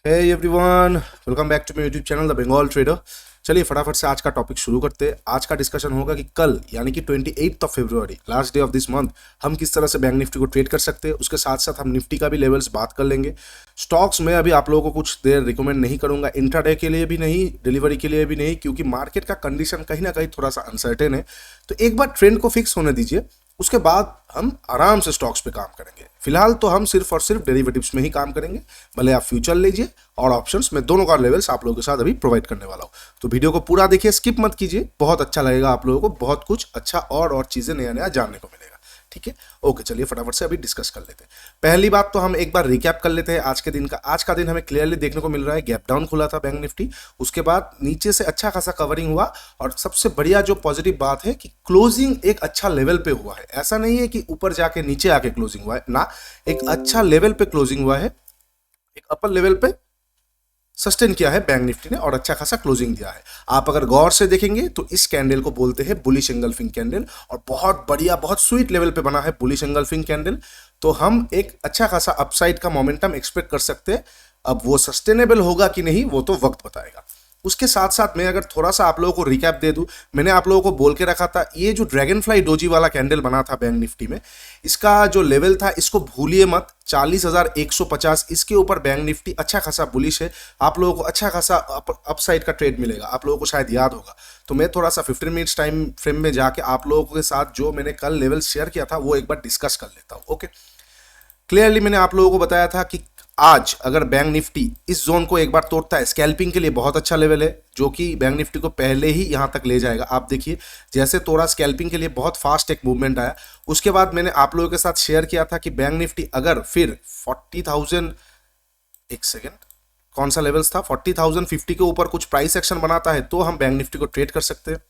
Hey everyone, welcome back to my YouTube channel the Bengal trader. चलिए फटाफट से आज का टॉपिक शुरू करते हैं। आज का डिस्कशन होगा कि कल यानी कि 28 फरवरी last day of this month हम किस तरह से बैंक निफ्टी को ट्रेड कर सकते हैं। उसके साथ साथ हम निफ्टी का भी लेवल्स बात कर लेंगे। स्टॉक्स में अभी आप लोगों को कुछ देर रिकमेंड नहीं करूंगा, इंट्राडे के लिए भी नहीं, डिलीवरी के लिए भी नहीं, क्योंकि मार्केट का कंडीशन कहीं ना कहीं थोड़ा सा अनसर्टेन है। तो एक बार ट्रेंड को फिक्स होने दीजिए, उसके बाद हम आराम से स्टॉक्स पे काम करेंगे। फिलहाल तो हम सिर्फ और सिर्फ डेरिवेटिव्स में ही काम करेंगे। भले आप फ्यूचर लीजिए और ऑप्शंस में, दोनों का लेवल्स आप लोगों के साथ अभी प्रोवाइड करने वाला हूं। तो वीडियो को पूरा देखिए, स्किप मत कीजिए, बहुत अच्छा लगेगा आप लोगों को। बहुत कुछ अच्छा और चीजें नया नया जानने को मिलेगा। ठीक है, ओके, चलिए फटाफट से अभी डिस्कस कर लेते हैं। पहली बात तो हम एक बार रिकैप कर लेते हैं आज के दिन का। आज का दिन हमें क्लियरली देखने को मिल रहा है गैप डाउन खुला था बैंक निफ्टी, उसके बाद नीचे से अच्छा खासा कवरिंग हुआ। और सबसे बढ़िया जो पॉजिटिव बात है कि क्लोजिंग एक अच्छा लेवल पे हुआ है। ऐसा नहीं है कि ऊपर जाके नीचे आके क्लोजिंग हुआ है ना, एक अच्छा लेवल पे क्लोजिंग हुआ है, एक अपर लेवल पे सस्टेन किया है बैंक निफ्टी ने और अच्छा खासा क्लोजिंग दिया है। आप अगर गौर से देखेंगे तो इस कैंडल को बोलते हैं बुलिश एंगल्फिंग कैंडल, और बहुत बढ़िया, बहुत स्वीट लेवल पे बना है बुलिश एंगल्फिंग कैंडल। तो हम एक अच्छा खासा अपसाइड का मोमेंटम एक्सपेक्ट कर सकते हैं। अब वो सस्टेनेबल होगा कि नहीं वो तो वक्त बताएगा। उसके साथ साथ मैं अगर थोड़ा सा आप लोगों को रिकैप दे दूं, मैंने आप लोगों को बोल के रखा था ये जो ड्रैगन फ्लाई डोजी वाला कैंडल बना था बैंक निफ्टी में, इसका जो लेवल था इसको भूलिए मत, 40,150। इसके ऊपर बैंक निफ्टी अच्छा खासा बुलिश है। आप लोगों को अच्छा खासा अपसाइड का ट्रेड मिलेगा, आप लोगों को शायद याद होगा। तो मैं थोड़ा सा 15 मिनट्स टाइम फ्रेम में जाके आप लोगों के साथ जो मैंने कल लेवल शेयर किया था वो एक बार डिस्कस कर लेता हूँ। ओके, क्लियरली मैंने आप लोगों को बताया था कि आज अगर बैंक निफ्टी इस जोन को एक बार तोड़ता है, स्कैल्पिंग के लिए बहुत अच्छा लेवल है, जो कि बैंक निफ्टी को पहले ही यहां तक ले जाएगा। आप देखिए जैसे तोड़ा स्कैल्पिंग के लिए बहुत फास्ट एक मूवमेंट आया। उसके बाद मैंने आप लोगों के साथ शेयर किया था कि बैंक निफ्टी अगर फिर 40,000, एक सेकेंड, कौन सा लेवल्स था, 40,050 के ऊपर कुछ प्राइस एक्शन बनाता है तो हम बैंक निफ्टी को ट्रेड कर सकते हैं।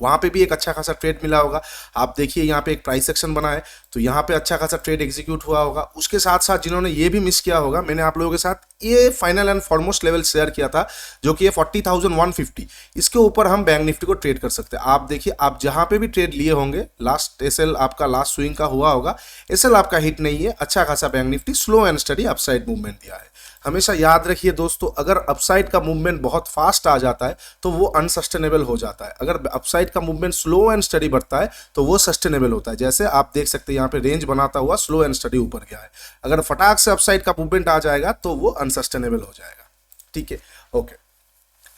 वहां पे भी एक अच्छा खासा ट्रेड मिला होगा। आप देखिए यहाँ पे एक प्राइस एक्शन बना है तो यहाँ पे अच्छा खासा ट्रेड एग्जीक्यूट हुआ होगा। उसके साथ साथ जिन्होंने ये भी मिस किया होगा, मैंने आप लोगों के साथ ये final and foremost level share किया था जो कि ये 40,150, इसके ऊपर हम बैंक निफ्टी को ट्रेड कर सकते हैं। आप देखिए, आप जहां पे भी ट्रेड लिए होंगे, लास्ट एसएल आपका लास्ट स्विंग का हुआ होगा, एसएल आपका हिट नहीं है, अच्छा खासा bank Nifty slow and study upside movement दिया है। हमेशा याद रखिए दोस्तों, अगर अपसाइड का मूवमेंट बहुत फास्ट आ जाता है तो वो अनसस्टेनेबल हो जाता है। अगर अपसाइड का मूवमेंट स्लो एंड स्टडी बढ़ता है तो वो सस्टेनेबल होता है। जैसे आप देख सकते हैं यहाँ पे रेंज बनाता हुआ स्लो एंड स्टडी ऊपर गया है। अगर फटाक से अपसाइड का मूवमेंट आ जाएगा तो वो अनसस्टेनेबल हो जाएगा। ठीक है, ओके।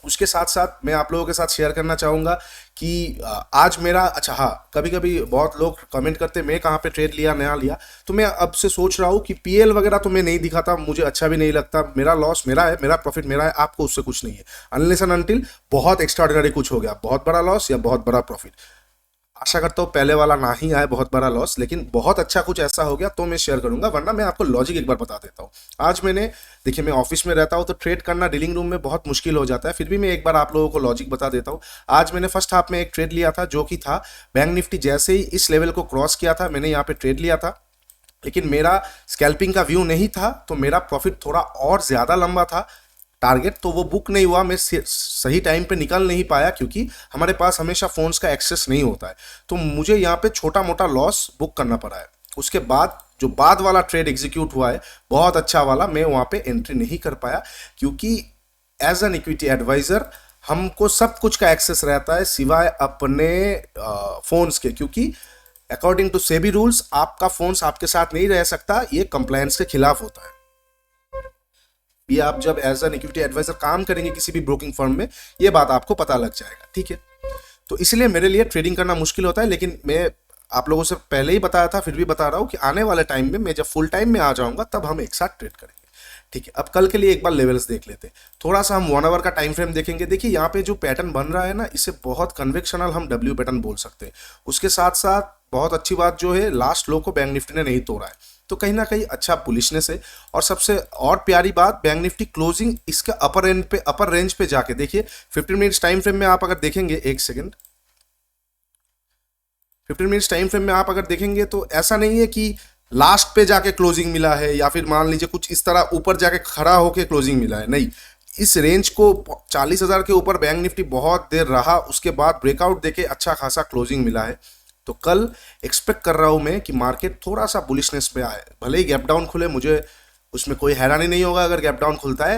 उसके साथ साथ मैं आप लोगों के साथ शेयर करना चाहूंगा कि आज मेरा, अच्छा हाँ, कभी कभी बहुत लोग कमेंट करते मैं कहाँ पे ट्रेड लिया नया लिया, तो मैं अब से सोच रहा हूँ कि पीएल वगैरह तो मैं नहीं दिखाता, मुझे अच्छा भी नहीं लगता। मेरा लॉस मेरा है, मेरा प्रॉफिट मेरा है, आपको उससे कुछ नहीं है, अनलेस एंड अनटिल बहुत एक्स्ट्राऑर्डिनरी कुछ हो गया, बहुत बड़ा लॉस या बहुत बड़ा प्रॉफिट। आशा करता हूँ पहले वाला ना ही आए बहुत बड़ा लॉस, लेकिन बहुत अच्छा कुछ ऐसा हो गया तो मैं शेयर करूंगा, वरना मैं आपको लॉजिक एक बार बता देता हूँ। आज मैंने, देखिए मैं ऑफिस में रहता हूँ तो ट्रेड करना डीलिंग रूम में बहुत मुश्किल हो जाता है, फिर भी मैं एक बार आप लोगों को लॉजिक बता देता हूँ। आज मैंने फर्स्ट हाफ में एक ट्रेड लिया था जो कि था बैंक निफ्टी जैसे ही इस लेवल को क्रॉस किया था मैंने यहाँ पे ट्रेड लिया था, लेकिन मेरा स्कैल्पिंग का व्यू नहीं था तो मेरा प्रॉफिट थोड़ा और ज्यादा लंबा था टारगेट, तो वो बुक नहीं हुआ। मैं सही टाइम पे निकल नहीं पाया क्योंकि हमारे पास हमेशा फोन्स का एक्सेस नहीं होता है, तो मुझे यहाँ पे छोटा मोटा लॉस बुक करना पड़ा है। उसके बाद जो बाद वाला ट्रेड एग्जीक्यूट हुआ है बहुत अच्छा वाला, मैं वहाँ पे एंट्री नहीं कर पाया क्योंकि एज एन इक्विटी एडवाइजर हमको सब कुछ का एक्सेस रहता है सिवाय अपने फोन्स के, क्योंकि अकॉर्डिंग टू सेबी रूल्स आपका फोन्स आपके साथ नहीं रह सकता, ये कंप्लायंस के खिलाफ होता है। ये आप जब एज एन इक्विटी एडवाइजर काम करेंगे किसी भी ब्रोकिंग फर्म में, ये बात आपको पता लग जाएगा। ठीक है, तो इसलिए मेरे लिए ट्रेडिंग करना मुश्किल होता है, लेकिन मैं आप लोगों से पहले ही बताया था, फिर भी बता रहा हूं कि आने वाले टाइम में मैं जब फुल टाइम में आ जाऊंगा तब हम एक साथ ट्रेड करेंगे। ठीक है, अब कल के लिए एक बार लेवल्स देख लेते हैं। थोड़ा सा हम 1 आवर का टाइम फ्रेम देखेंगे। देखिए यहाँ पे जो पैटर्न बन रहा है ना, इसे बहुत कन्वेक्शनल हम डब्ल्यू पैटर्न बोल सकते हैं। उसके साथ साथ बहुत अच्छी बात जो है, लास्ट लो को बैंक निफ्टी ने नहीं तोड़ा है, तो कहीं ना कहीं अच्छा बुलिशनेस है। और सबसे और प्यारी बात, बैंक निफ्टी क्लोजिंग इसके अपर एंड पे, अपर रेंज पे जाके देखिए 15 मिनट्स टाइम फ्रेम में आप अगर देखेंगे, एक सेकंड, 15 मिनट्स टाइम फ्रेम में आप अगर देखेंगे तो ऐसा नहीं है कि लास्ट पे जाके क्लोजिंग मिला है या फिर मान लीजिए कुछ इस तरह ऊपर जाके खड़ा होके क्लोजिंग मिला है, नहीं। इस रेंज को 40,000 के ऊपर बैंक निफ्टी बहुत देर रहा, उसके बाद ब्रेकआउट देके अच्छा खासा क्लोजिंग मिला है। तो कल एक्सपेक्ट कर रहा हूं मैं कि मार्केट थोड़ा सा बुलिशनेस पे आए, भले ही गैप डाउन खुले, मुझे उसमें कोई हैरानी नहीं होगा अगर गैप डाउन खुलता है,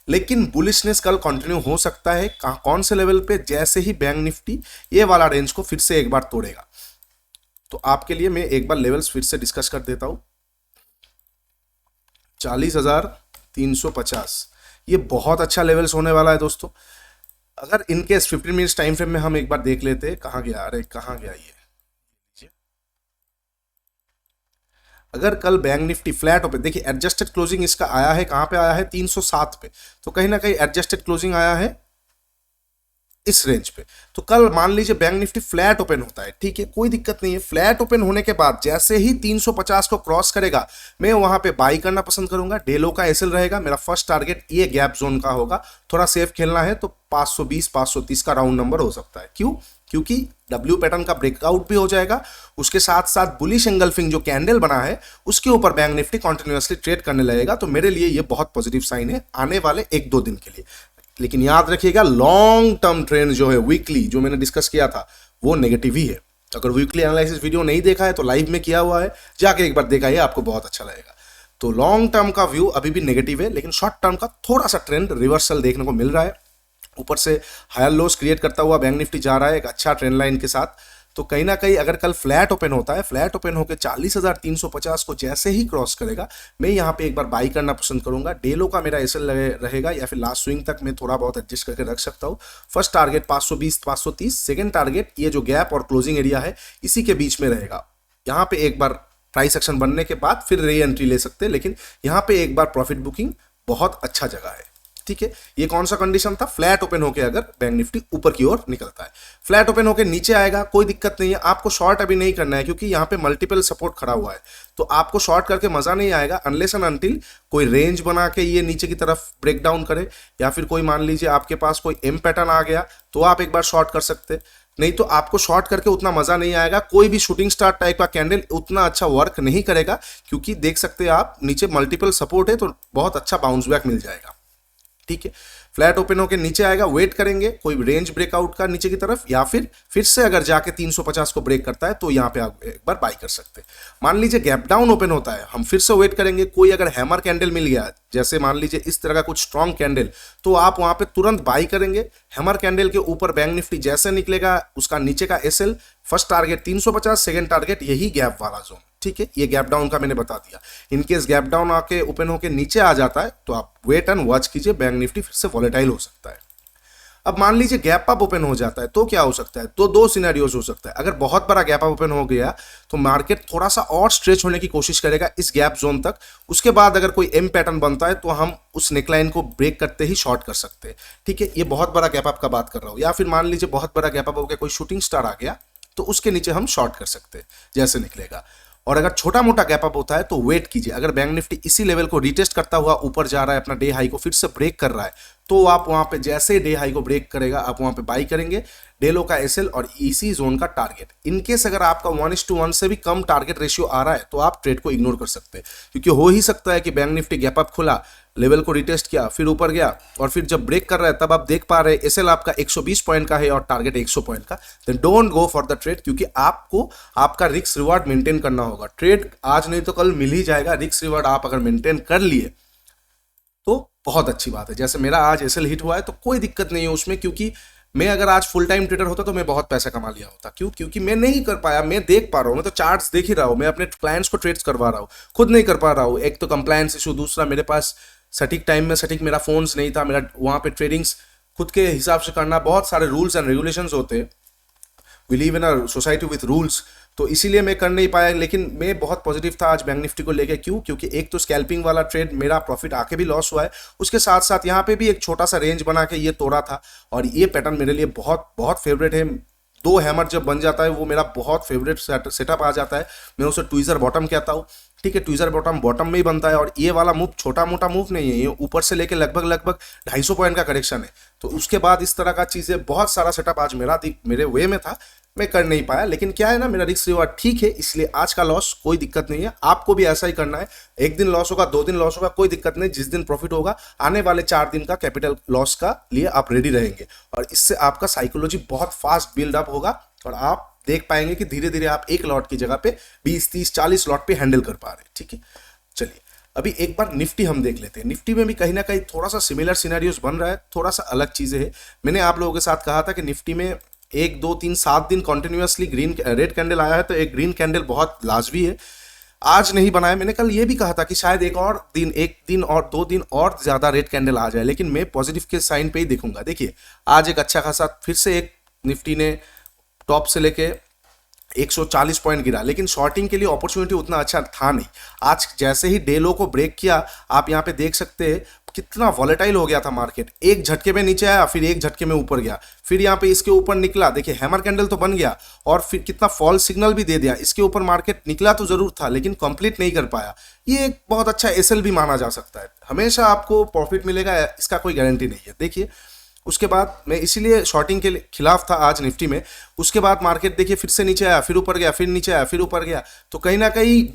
लेकिन बुलिशनेस कल कंटिन्यू हो सकता है कौन से लेवल पे, जैसे ही बैंक निफ्टी ये वाला रेंज को फिर से एक बार तोड़ेगा। तो आपके लिए मैं एक बार लेवल्स फिर से डिस्कस कर देता हूं। 40,350 ये बहुत अच्छा लेवल्स होने वाला है दोस्तों। अगर इनकेस 15 मिनट्स टाइम फ्रेम में हम एक बार देख लेते, कहाँ गया, अरे कहाँ गया ये, अगर कल बैंक निफ्टी फ्लैट ओपन, देखिए एडजस्टेड क्लोजिंग इसका आया है कहाँ पे आया है, 307 पे, तो कहीं ना कहीं एडजस्टेड क्लोजिंग आया है इस रेंज पे। तो कल मान लीजिए बैंक निफ्टी फ्लैट ओपन होता है, ठीक है, कोई दिक्कत नहीं है। फ्लैट ओपन होने के बाद जैसे ही 350 को क्रॉस करेगा, मैं वहां पे बाई करना पसंद करूंगा। डेलो का एसएल रहेगा, मेरा फर्स्ट टारगेट ये गैप जोन का होगा। थोड़ा सेफ खेलना है तो 520 530 का राउंड नंबर हो सकता है। क्यों? क्योंकि डब्ल्यू पैटर्न का ब्रेकआउट भी हो जाएगा, उसके साथ साथ बुलिश एंगल्फिंग जो कैंडल बना है उसके ऊपर बैंक निफ्टी कंटिन्यूअसली ट्रेड करने लगेगा। तो मेरे लिए ये बहुत पॉजिटिव साइन है आने वाले 1-2 दिन के लिए। लेकिन याद रखिएगा लॉन्ग टर्म ट्रेंड जो है वीकली जो मैंने डिस्कस किया था वो नेगेटिव ही है। अगर वीकली एनालिसिस वीडियो नहीं देखा है तो लाइव में किया हुआ है, जाके एक बार देखा है, आपको बहुत अच्छा लगेगा। तो लॉन्ग टर्म का व्यू अभी भी नेगेटिव है, लेकिन शॉर्ट टर्म का थोड़ा सा ट्रेंड रिवर्सल देखने को मिल रहा है। ऊपर से हायर लोस क्रिएट करता हुआ बैंक निफ्टी जा रहा है एक अच्छा ट्रेंड लाइन के साथ। तो कहीं ना कहीं अगर कल फ्लैट ओपन होता है, फ्लैट ओपन होकर 40,350 को जैसे ही क्रॉस करेगा, मैं यहाँ पे एक बार बाई करना पसंद करूंगा। डेलो का मेरा एसएल रहेगा या फिर लास्ट स्विंग तक मैं थोड़ा बहुत एडजस्ट करके रख सकता हूँ। फर्स्ट टारगेट 520 530, सेकेंड टारगेट ये जो गैप और क्लोजिंग एरिया है इसी के बीच में रहेगा। यहाँ पे एक बार प्राइस एक्शन बनने के बाद फिर री एंट्री ले सकते हैं, लेकिन यहाँ पे एक बार प्रॉफिट बुकिंग बहुत अच्छा जगह है, ठीक है। ये कौन सा कंडीशन था, फ्लैट ओपन होके अगर बैंक निफ्टी ऊपर की ओर निकलता है। फ्लैट ओपन होके नीचे आएगा कोई दिक्कत नहीं है, आपको शॉर्ट अभी नहीं करना है क्योंकि यहाँ पे मल्टीपल सपोर्ट खड़ा हुआ है। तो आपको शॉर्ट करके मजा नहीं आएगा अनलेस एंड अनटिल कोई रेंज बना के ये नीचे की तरफ ब्रेक डाउन करे, या फिर कोई मान लीजिए आपके पास कोई एम पैटर्न आ गया तो आप एक बार शॉर्ट कर सकते, नहीं तो आपको शॉर्ट करके उतना मजा नहीं आएगा। कोई भी शूटिंग स्टार टाइप का कैंडल उतना अच्छा वर्क नहीं करेगा, क्योंकि देख सकते हैं आप नीचे मल्टीपल सपोर्ट है तो बहुत अच्छा बाउंस बैक मिल जाएगा, ठीक है। फ्लैट ओपन होकर नीचे आएगा, वेट करेंगे कोई रेंज ब्रेकआउट का नीचे की तरफ, या फिर से अगर जाके 350 को ब्रेक करता है तो यहाँ पे आप एक बार बाई कर सकते हैं। मान लीजिए गैप डाउन ओपन होता है, हम फिर से वेट करेंगे, कोई अगर हैमर कैंडल मिल गया जैसे मान लीजिए इस तरह का कुछ स्ट्रॉन्ग कैंडल, तो आप वहां पे तुरंत बाई करेंगे। हैमर कैंडल के ऊपर बैंक निफ्टी जैसे निकलेगा उसका नीचे का SL first target 350, second target यही गैप वाला जोन, ठीक है। ये गैप डाउन का मैंने बता दिया। इनकेस गैप डाउन आके ओपन होके नीचे आ जाता है तो आप वेट एंड वॉच कीजिए, बैंक निफ्टी फिर से वॉलेटाइल हो सकता है। अब मान लीजिए गैप अप ओपन हो जाता है तो क्या हो सकता है, तो दो सिनेरियोज हो सकता है। अगर बहुत बड़ा गैप अप ओपन हो गया तो मार्केट थोड़ा सा और स्ट्रेच होने की कोशिश करेगा इस गैप जोन तक, उसके बाद अगर कोई एम पैटर्न बनता है तो हम उस नेकलाइन को ब्रेक करते ही शॉर्ट कर सकते हैं, ठीक है। ये बहुत बड़ा गैप अप का बात कर रहा हूं। या फिर मान लीजिए बहुत बड़ा गैप अप हो गया, कोई शूटिंग स्टार आ गया तो उसके नीचे हम शॉर्ट कर सकते हैं जैसे निकलेगा। और अगर छोटा मोटा गैप अप होता है तो वेट कीजिए, अगर बैंक निफ्टी इसी लेवल को रिटेस्ट करता हुआ ऊपर जा रहा है, अपना डे हाई को फिर से ब्रेक कर रहा है, तो आप वहां पे जैसे डे हाई को ब्रेक करेगा आप वहां पे बाई करेंगे। डेलो का एसएल और इसी जोन का टारगेट, इनकेस अगर आपका 1:1 से भी कम टारगेट रेशियो आ रहा है तो आप ट्रेड को इग्नोर कर सकते हैं, क्योंकि हो ही सकता है कि बैंक निफ्टी गैप अप खुला, लेवल को रिटेस्ट किया, फिर ऊपर गया और फिर जब ब्रेक कर रहा है तब आप देख पा रहे हैं एसएल आपका 120 पॉइंट का है और टारगेट 100 पॉइंट का, then don't go for the trade, क्योंकि आपको आपका रिस्क रिवार्ड मेंटेन करना होगा। ट्रेड आज नहीं तो कल मिल ही जाएगा, रिस्क रिवार्ड आप अगर मेंटेन कर लिए तो बहुत अच्छी बात है। जैसे मेरा आज एसएल हिट हुआ है तो कोई दिक्कत नहीं है उसमें, क्योंकि मैं अगर आज फुल टाइम ट्रेडर होता तो मैं बहुत पैसा कमा लिया होता। क्यों? क्योंकि मैं नहीं कर पाया, मैं देख पा रहा हूँ, मैं तो चार्ट्स देख ही रहा हूँ, मैं अपने क्लाइंट्स को ट्रेड्स करवा रहा हूँ, खुद नहीं कर पा रहा हूँ। एक तो कंप्लायंस इशू, दूसरा मेरे पास सटीक टाइम में सटीक मेरा फोन्स नहीं था, मेरा वहाँ पे ट्रेडिंग्स खुद के हिसाब से करना, बहुत सारे रूल्स एंड रेगुलेशंस होते हैं। We live in a society with rules, तो इसीलिए मैं कर नहीं पाया। लेकिन मैं बहुत पॉजिटिव था आज बैंक निफ्टी को लेके। क्यों? क्योंकि एक तो स्कैल्पिंग वाला ट्रेड मेरा प्रॉफिट आके भी लॉस हुआ है, उसके साथ साथ यहाँ पे भी एक छोटा सा रेंज बना के ये तोड़ा था, और ये पैटर्न मेरे लिए बहुत बहुत फेवरेट है। दो हैमर जब बन जाता है वो मेरा बहुत फेवरेट सेटअप आ जाता है। मैं उसे ट्वीजर बॉटम कहता हूँ, ठीक है। ट्वीजर बॉटम बॉटम में ही बनता है, और ये वाला मूव छोटा मोटा मूव नहीं है, ये ऊपर से लेके लगभग 250 पॉइंट का करेक्शन है। तो उसके बाद इस तरह का चीज़ें, बहुत सारा सेटअप आज मेरे वे में था, मैं कर नहीं पाया। लेकिन क्या है ना, मेरा रिस्क रिवार्ड ठीक है, इसलिए आज का लॉस कोई दिक्कत नहीं है। आपको भी ऐसा ही करना है, एक दिन लॉस होगा, 2 दिन लॉस होगा, कोई दिक्कत नहीं। जिस दिन प्रॉफिट होगा, आने वाले 4 दिन का कैपिटल लॉस का लिए आप रेडी रहेंगे, और इससे आपका साइकोलॉजी बहुत फास्ट बिल्डअप होगा, और आप देख पाएंगे कि धीरे धीरे आप एक लॉट की जगह पे 20 30 40 लॉट पे हैंडल कर पा रहे हैं, ठीक है। चलिए अभी एक बार निफ्टी हम देख लेते हैं। निफ्टी में भी कहीं ना कहीं थोड़ा सा सिमिलर सिनेरियोस बन रहा है, थोड़ा सा अलग चीज़ें है। मैंने आप लोगों के साथ कहा था कि निफ्टी में 1 2 3 7 दिन कंटिन्यूअसली ग्रीन रेड कैंडल आया है, तो एक ग्रीन कैंडल बहुत लाजमी है। आज नहीं बनाया, मैंने कल ये भी कहा था कि शायद एक दिन और 2 दिन और ज़्यादा रेड कैंडल आ जाए, लेकिन मैं पॉजिटिव के साइन पे ही देखूंगा। देखिए आज एक अच्छा खासा फिर से एक निफ्टी ने टॉप से लेके 140 पॉइंट गिरा, लेकिन शॉर्टिंग के लिए अपॉर्चुनिटी उतना अच्छा था नहीं। आज जैसे ही डे लो को ब्रेक किया, आप यहाँ पे देख सकते हैं कितना वॉलेटाइल हो गया था मार्केट। एक झटके में नीचे आया, फिर एक झटके में ऊपर गया, फिर यहाँ पे इसके ऊपर निकला। देखिए हैमर कैंडल तो बन गया और फिर कितना फॉल सिग्नल भी दे दिया। इसके ऊपर मार्केट निकला तो जरूर था, लेकिन कंप्लीट नहीं कर पाया। ये एक बहुत अच्छा एसएल भी माना जा सकता है। हमेशा आपको प्रॉफिट मिलेगा इसका कोई गारंटी नहीं है। देखिए उसके बाद मैं इसीलिए शॉर्टिंग के खिलाफ था आज निफ्टी में। उसके बाद मार्केट देखिए फिर से नीचे आया, फिर ऊपर गया, फिर नीचे आया, फिर ऊपर गया। तो कहीं ना कहीं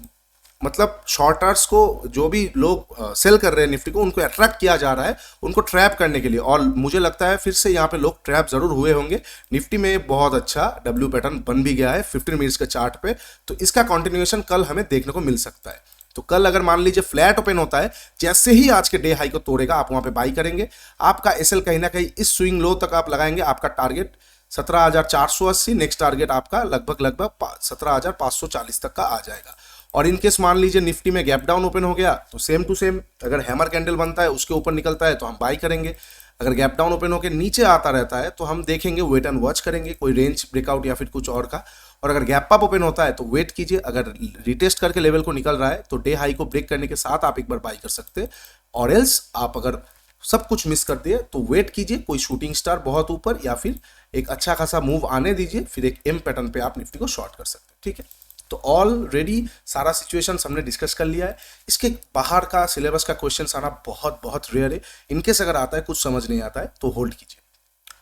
मतलब शॉर्टर्स को, जो भी लोग सेल कर रहे हैं निफ्टी को, उनको अट्रैक्ट किया जा रहा है उनको ट्रैप करने के लिए। और मुझे लगता है फिर से यहाँ पे लोग ट्रैप जरूर हुए होंगे। निफ्टी में बहुत अच्छा डब्ल्यू पैटर्न बन भी गया है 15 मिनट्स के चार्ट पे, तो इसका कंटिन्यूएशन कल हमें देखने को मिल सकता है। तो कल अगर मान लीजिए फ्लैट ओपन होता है, जैसे ही आज के डे हाई को तोड़ेगा आप वहां पे बाई करेंगे। आपका एसएल कहीं ना कहीं इस स्विंग लो तक आप लगाएंगे। आपका टारगेट 17,480, नेक्स्ट टारगेट आपका लगभग 17,540 तक का आ जाएगा। और इनकेस मान लीजिए निफ्टी में गैप डाउन ओपन हो गया, तो सेम टू सेम अगर हैमर कैंडल बनता है उसके ऊपर निकलता है तो हम बाई करेंगे। अगर गैप डाउन ओपन होकर नीचे आता रहता है तो हम देखेंगे, वेट एंड वॉच करेंगे कोई रेंज ब्रेकआउट या फिर कुछ और का। और अगर गैप अप ओपन होता है तो वेट कीजिए, अगर रिटेस्ट करके लेवल को निकल रहा है तो डे हाई को ब्रेक करने के साथ आप एक बार बाई कर सकते हैं। और एल्स आप अगर सब कुछ मिस कर दिए तो वेट कीजिए, कोई शूटिंग स्टार बहुत ऊपर या फिर एक अच्छा खासा मूव आने दीजिए, फिर एक एम पैटर्न पे आप निफ्टी को शॉर्ट कर सकते हैं। ठीक है, तो ऑलरेडी सारा सिचुएशन हमने डिस्कस कर लिया है। इसके बाहर का सिलेबस का क्वेश्चन आना बहुत बहुत रेयर है। इनकेस अगर आता है, कुछ समझ नहीं आता है तो होल्ड कीजिए।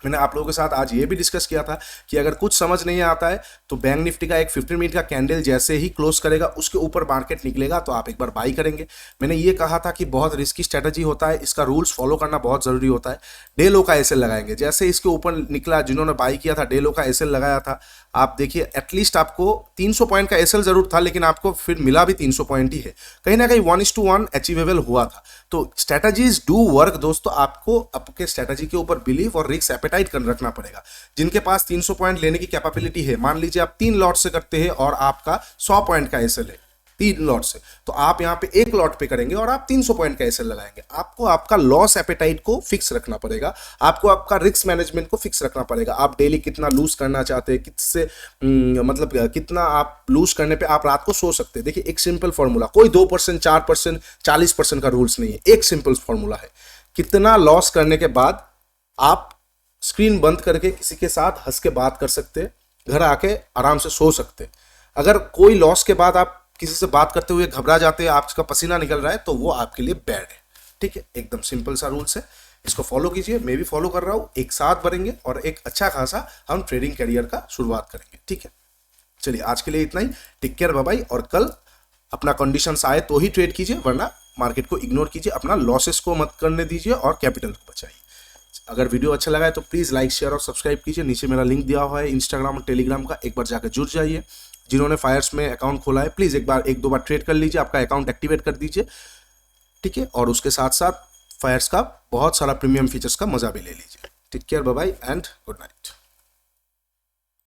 मैंने आप लोगों के साथ आज ये भी डिस्कस किया था कि अगर कुछ समझ नहीं आता है तो बैंक निफ्टी का एक 15 मिनट का कैंडल जैसे ही क्लोज करेगा उसके ऊपर मार्केट निकलेगा तो आप एक बार बाई करेंगे। मैंने ये कहा था कि बहुत रिस्की स्ट्रेटजी होता है, इसका रूल्स फॉलो करना बहुत जरूरी होता है। डे लो का एसएल लगाएंगे, जैसे इसके ऊपर निकला, जिन्होंने बाई किया था डे लो का एसएल लगाया था, आप देखिए एटलीस्ट आपको 300 पॉइंट का एसएल जरूर था, लेकिन आपको फिर मिला भी 300 पॉइंट ही है। कहीं ना कहीं 1:1 अचीवेबल हुआ था। तो स्ट्रेटजीज डू वर्क दोस्तों। आपको आपके स्ट्रेटजी के ऊपर बिलीव और रिस्क एपेटाइट कर रखना पड़ेगा। जिनके पास 300 पॉइंट लेने की कैपेबिलिटी है, मान लीजिए आप 3 लॉट से करते हैं और आपका 100 पॉइंट का एसएल है 3 लॉट से, तो आप यहाँ पे एक लॉट पे करेंगे और आप 300 पॉइंट का एसएल लगाएंगे। आपको आपका लॉस एपेटाइट को फिक्स रखना पड़ेगा, आपको आपका रिस्क मैनेजमेंट को फिक्स रखना पड़ेगा। आप डेली कितना लूज करना चाहते हैं, किससे मतलब कितना आप लूज करने पे आप रात को सो सकते हैं। देखिए एक सिंपल फॉर्मूला, कोई 2%, 4%, 40% का रूल्स नहीं है। एक सिंपल फॉर्मूला है, कितना लॉस करने के बाद आप स्क्रीन बंद करके किसी के साथ हंस के बात कर सकते हैं, घर आके आराम से सो सकते हैं। अगर कोई लॉस के बाद आप किसी से बात करते हुए घबरा जाते हैं, आपका पसीना निकल रहा है, तो वो आपके लिए बैड है। ठीक है, एकदम सिंपल सा रूल्स है, इसको फॉलो कीजिए। मैं भी फॉलो कर रहा हूँ, एक साथ बढ़ेंगे और एक अच्छा खासा हम ट्रेडिंग करियर का शुरुआत करेंगे। ठीक है, चलिए आज के लिए इतना ही। Take care, bye bye. और कल अपना कंडीशंस आए तो ही ट्रेड कीजिए, वरना मार्केट को इग्नोर कीजिए। अपना लॉसेस को मत करने दीजिए और कैपिटल को बचाइए। अगर वीडियो अच्छा लगा है तो प्लीज़ लाइक, शेयर और सब्सक्राइब कीजिए। नीचे मेरा लिंक दिया हुआ है इंस्टाग्राम और टेलीग्राम का, एक बार जाकर जुड़ जाइए। जिन्होंने फायर्स में अकाउंट खोला है प्लीज़ एक दो बार ट्रेड कर लीजिए, आपका अकाउंट एक्टिवेट कर दीजिए। ठीक है, और उसके साथ साथ फायर्स का बहुत सारा प्रीमियम फीचर्स का मजा भी ले लीजिए। Take care, bye bye and good night.